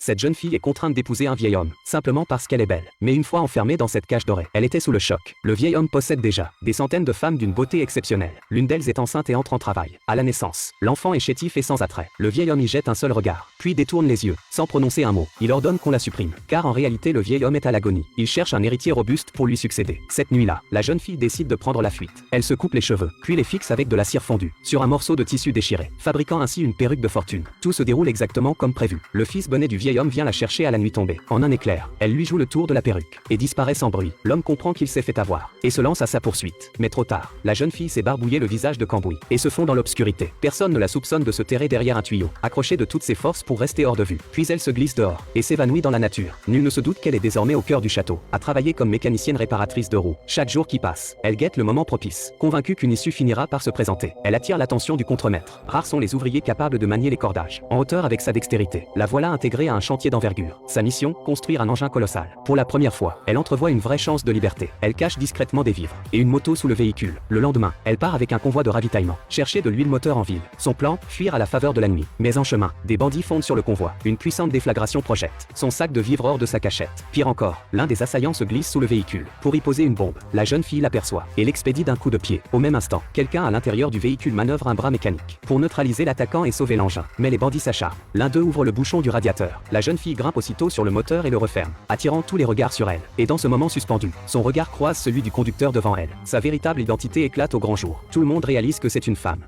Cette jeune fille est contrainte d'épouser un vieil homme, simplement parce qu'elle est belle. Mais une fois enfermée dans cette cage dorée, elle était sous le choc. Le vieil homme possède déjà des centaines de femmes d'une beauté exceptionnelle. L'une d'elles est enceinte et entre en travail. À la naissance, l'enfant est chétif et sans attrait. Le vieil homme y jette un seul regard, puis détourne les yeux, sans prononcer un mot. Il ordonne qu'on la supprime, car en réalité le vieil homme est à l'agonie. Il cherche un héritier robuste pour lui succéder. Cette nuit-là, la jeune fille décide de prendre la fuite. Elle se coupe les cheveux, puis les fixe avec de la cire fondue, sur un morceau de tissu déchiré, fabriquant ainsi une perruque de fortune. Tout se déroule exactement comme prévu. Le fils bonnet du vieil homme vient la chercher à la nuit tombée. En un éclair, elle lui joue le tour de la perruque, et disparaît sans bruit. L'homme comprend qu'il s'est fait avoir, et se lance à sa poursuite. Mais trop tard, la jeune fille s'est barbouillé le visage de cambouis, et se fond dans l'obscurité. Personne ne la soupçonne de se terrer derrière un tuyau, accroché de toutes ses forces pour rester hors de vue. Puis elle se glisse dehors, et s'évanouit dans la nature. Nul ne se doute qu'elle est désormais au cœur du château, à travailler comme mécanicienne réparatrice de roues. Chaque jour qui passe, elle guette le moment propice, convaincue qu'une issue finira par se présenter. Elle attire l'attention du contremaître. Rares sont les ouvriers capables de manier les cordages, en hauteur avec sa dextérité. La voilà intégrée à un chantier d'envergure. Sa mission, construire un engin colossal. Pour la première fois, elle entrevoit une vraie chance de liberté. Elle cache discrètement des vivres et une moto sous le véhicule. Le lendemain, elle part avec un convoi de ravitaillement, chercher de l'huile moteur en ville. Son plan, fuir à la faveur de la nuit. Mais en chemin, des bandits fondent sur le convoi. Une puissante déflagration projette son sac de vivres hors de sa cachette. Pire encore, l'un des assaillants se glisse sous le véhicule pour y poser une bombe. La jeune fille l'aperçoit et l'expédie d'un coup de pied. Au même instant, quelqu'un à l'intérieur du véhicule manœuvre un bras mécanique pour neutraliser l'attaquant et sauver l'engin. Mais les bandits s'acharnent. L'un d'eux ouvre le bouchon du radiateur. La jeune fille grimpe aussitôt sur le moteur et le referme, attirant tous les regards sur elle. Et dans ce moment suspendu, son regard croise celui du conducteur devant elle. Sa véritable identité éclate au grand jour. Tout le monde réalise que c'est une femme.